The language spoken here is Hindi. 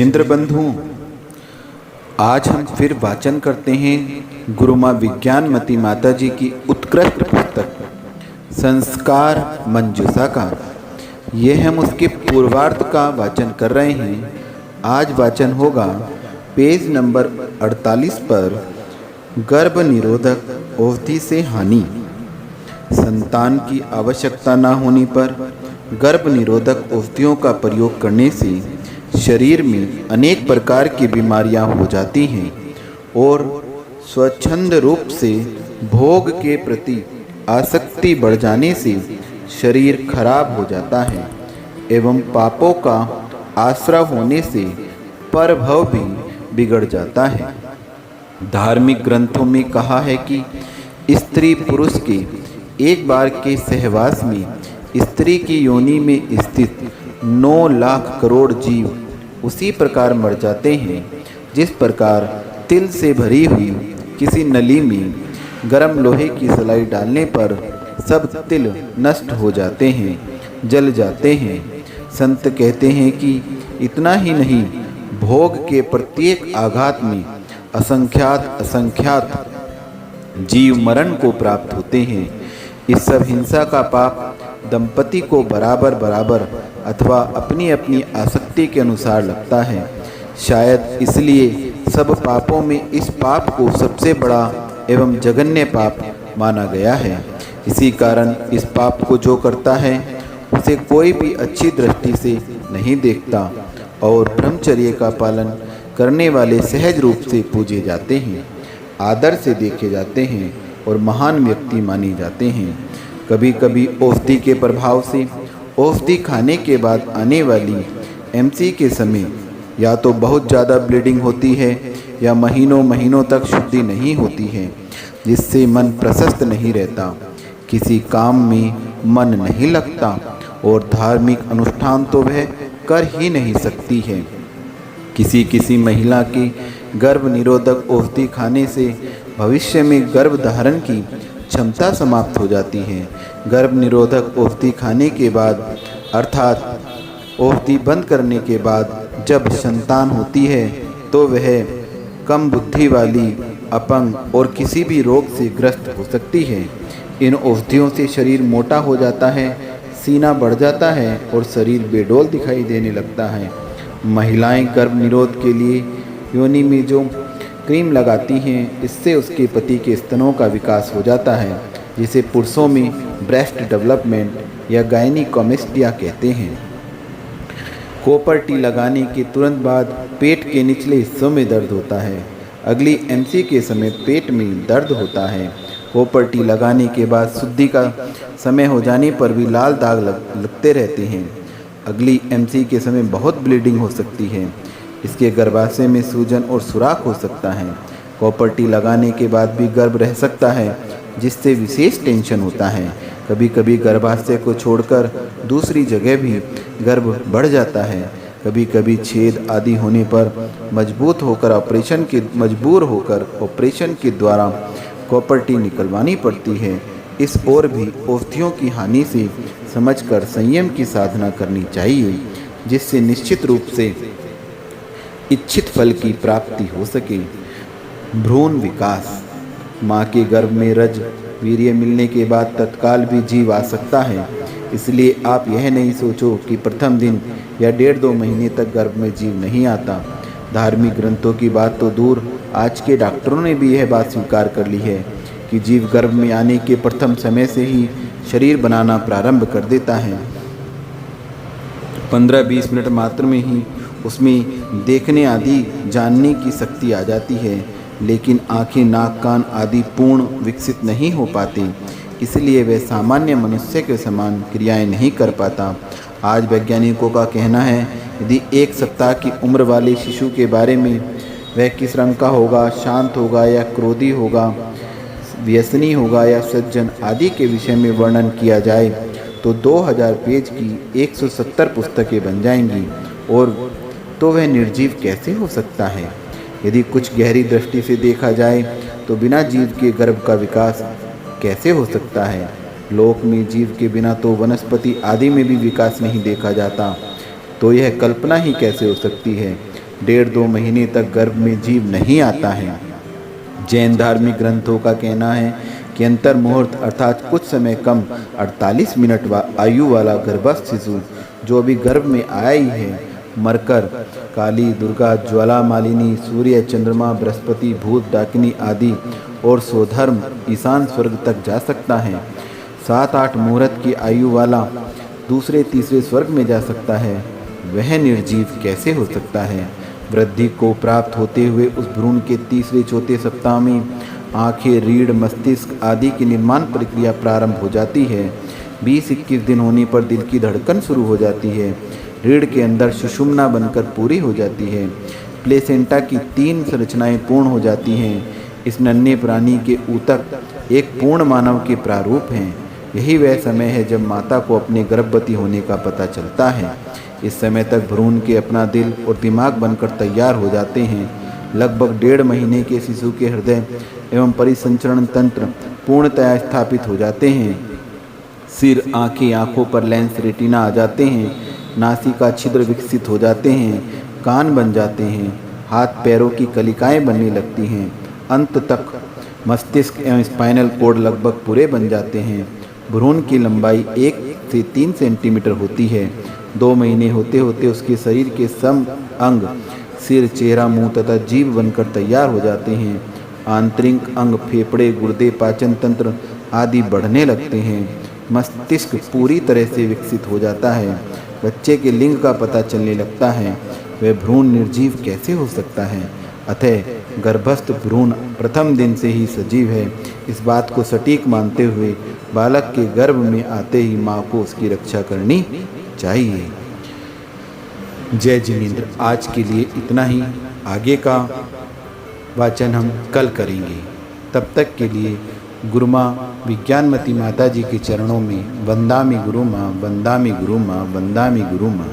शैलेंद्र बंधु, आज हम फिर वाचन करते हैं गुरु माँ विज्ञानमती माता जी की उत्कृष्ट पुस्तक संस्कार मंजूषा का। यह हम उसके पूर्वार्ध का वाचन कर रहे हैं। आज वाचन होगा पेज नंबर 48 पर गर्भ निरोधक औषधि से हानि। संतान की आवश्यकता न होने पर गर्भ निरोधक औषधियों का प्रयोग करने से शरीर में अनेक प्रकार की बीमारियां हो जाती हैं और स्वच्छंद रूप से भोग के प्रति आसक्ति बढ़ जाने से शरीर खराब हो जाता है एवं पापों का आश्रय होने से परभव भी बिगड़ जाता है। धार्मिक ग्रंथों में कहा है कि स्त्री पुरुष के एक बार के सहवास में स्त्री की योनि में स्थित 9 लाख करोड़ जीव उसी प्रकार मर जाते हैं जिस प्रकार तिल से भरी हुई किसी नली में गर्म लोहे की सलाई डालने पर सब तिल नष्ट हो जाते हैं, जल जाते हैं। संत कहते हैं कि इतना ही नहीं, भोग के प्रत्येक आघात में असंख्यात जीव मरण को प्राप्त होते हैं। इस सब हिंसा का पाप दंपति को बराबर बराबर अथवा अपनी अपनी आसक्ति के अनुसार लगता है। शायद इसलिए सब पापों में इस पाप को सबसे बड़ा एवं जघन्य पाप माना गया है। इसी कारण इस पाप को जो करता है उसे कोई भी अच्छी दृष्टि से नहीं देखता और ब्रह्मचर्य का पालन करने वाले सहज रूप से पूजे जाते हैं, आदर से देखे जाते हैं और महान व्यक्ति माने जाते हैं। कभी कभी औषधि के प्रभाव से औषधि खाने के बाद आने वाली एमसी के समय या तो बहुत ज़्यादा ब्लीडिंग होती है या महीनों महीनों तक शुद्धि नहीं होती है, जिससे मन प्रशस्त नहीं रहता, किसी काम में मन नहीं लगता और धार्मिक अनुष्ठान तो वह कर ही नहीं सकती है। किसी महिला के गर्भ निरोधक औषधि खाने से भविष्य में गर्भ धारण की क्षमता समाप्त हो जाती है। गर्भ निरोधक औषधि खाने के बाद अर्थात औषधि बंद करने के बाद जब संतान होती है तो वह कम बुद्धि वाली, अपंग और किसी भी रोग से ग्रस्त हो सकती है। इन औषधियों से शरीर मोटा हो जाता है, सीना बढ़ जाता है और शरीर बेडौल दिखाई देने लगता है। महिलाएं गर्भ निरोध के लिए योनि में जो क्रीम लगाती हैं, इससे उसके पति के स्तनों का विकास हो जाता है, जिसे पुरुषों में ब्रेस्ट डेवलपमेंट या गायनिकोमेस्टिया कहते हैं। कॉपर टी लगाने के तुरंत बाद पेट के निचले हिस्सों में दर्द होता है। अगली एमसी के समय पेट में दर्द होता है। कॉपर टी लगाने के बाद शुद्धि का समय हो जाने पर भी लाल दाग लगते रहते हैं। अगली एमसी के समय बहुत ब्लीडिंग हो सकती है। इसके गर्भाशय में सूजन और सुराख हो सकता है। कॉपर टी लगाने के बाद भी गर्भ रह सकता है, जिससे विशेष टेंशन होता है। कभी कभी गर्भाशय को छोड़कर दूसरी जगह भी गर्भ बढ़ जाता है। कभी कभी छेद आदि होने पर मजबूर होकर ऑपरेशन के द्वारा कॉपर टी निकलवानी पड़ती है। इस ओर भी औषधियों की हानि से समझकर संयम की साधना करनी चाहिए, जिससे निश्चित रूप से इच्छित फल की प्राप्ति हो सके। भ्रूण विकास। माँ के गर्भ में रज वीर्य मिलने के बाद तत्काल भी जीव आ सकता है, इसलिए आप यह नहीं सोचो कि प्रथम दिन या 1.5-2 महीने तक गर्भ में जीव नहीं आता। धार्मिक ग्रंथों की बात तो दूर, आज के डॉक्टरों ने भी यह बात स्वीकार कर ली है कि जीव गर्भ में आने के प्रथम समय से ही शरीर बनाना प्रारंभ कर देता है। 15-20 मिनट मात्र में ही उसमें देखने आदि जानने की शक्ति आ जाती है, लेकिन आँखें, नाक, कान आदि पूर्ण विकसित नहीं हो पाते, इसलिए वह सामान्य मनुष्य के समान क्रियाएं नहीं कर पाता। आज वैज्ञानिकों का कहना है, यदि 1 सप्ताह की उम्र वाले शिशु के बारे में वह किस रंग का होगा, शांत होगा या क्रोधी होगा, व्यसनी होगा या सज्जन आदि के विषय में वर्णन किया जाए तो 2000 पेज की 170 पुस्तकें बन जाएंगी। और तो वह निर्जीव कैसे हो सकता है? यदि कुछ गहरी दृष्टि से देखा जाए तो बिना जीव के गर्भ का विकास कैसे हो सकता है? लोक में जीव के बिना तो वनस्पति आदि में भी विकास नहीं देखा जाता, तो यह कल्पना ही कैसे हो सकती है? 1.5-2 महीने तक गर्भ में जीव नहीं आता है। जैन धार्मिक ग्रंथों का कहना है कि अंतर मुहूर्त अर्थात कुछ समय कम 48 मिनट आयु वाला गर्भस्थ शिशु जो अभी गर्भ में आया ही है, मरकर काली, दुर्गा, ज्वाला मालिनी, सूर्य, चंद्रमा, बृहस्पति, भूत, डाकिनी आदि और स्वधर्म ईशान स्वर्ग तक जा सकता है। 7-8 मुहूर्त की आयु वाला दूसरे तीसरे स्वर्ग में जा सकता है। वह निर्जीव कैसे हो सकता है? वृद्धि को प्राप्त होते हुए उस भ्रूण के तीसरे चौथे सप्ताह में आंखें, रीढ़, मस्तिष्क आदि की निर्माण प्रक्रिया प्रारंभ हो जाती है। 20-21 दिन होने पर दिल की धड़कन शुरू हो जाती है। रीढ़ के अंदर सुषुम्ना बनकर पूरी हो जाती है। प्लेसेंटा की 3 संरचनाएं पूर्ण हो जाती हैं। इस नन्हे प्राणी के ऊतक एक पूर्ण मानव के प्रारूप हैं। यही वह समय है जब माता को अपने गर्भवती होने का पता चलता है। इस समय तक भ्रूण के अपना दिल और दिमाग बनकर तैयार हो जाते हैं। लगभग 1.5 महीने के शिशु के हृदय एवं परिसंचरण तंत्र पूर्णतया स्थापित हो जाते हैं। सिर, आंखें, आंखों पर लेंस, रेटिना आ जाते हैं। नासिका छिद्र विकसित हो जाते हैं। कान बन जाते हैं। हाथ पैरों की कलिकाएं बनने लगती हैं। अंत तक मस्तिष्क एवं स्पाइनल कॉर्ड लगभग पूरे बन जाते हैं। भ्रूण की लंबाई 1 से 3 सेंटीमीटर होती है। 2 महीने होते होते उसके शरीर के सम अंग सिर, चेहरा, मुंह तथा जीभ बनकर तैयार हो जाते हैं। आंतरिक अंग, फेफड़े, गुर्दे, पाचन तंत्र आदि बढ़ने लगते हैं। मस्तिष्क पूरी तरह से विकसित हो जाता है। बच्चे के लिंग का पता चलने लगता है। वह भ्रूण निर्जीव कैसे हो सकता है? अतः गर्भस्थ भ्रूण प्रथम दिन से ही सजीव है। इस बात को सटीक मानते हुए बालक के गर्भ में आते ही माँ को उसकी रक्षा करनी चाहिए। जय जिनेंद्र। आज के लिए इतना ही। आगे का वाचन हम कल करेंगे। तब तक के लिए गुरुमाँ विज्ञानमती माता जी के चरणों में वंदामि गुरुमाँ, वंदामि गुरुमाँ, वंदामि गुरुमाँ।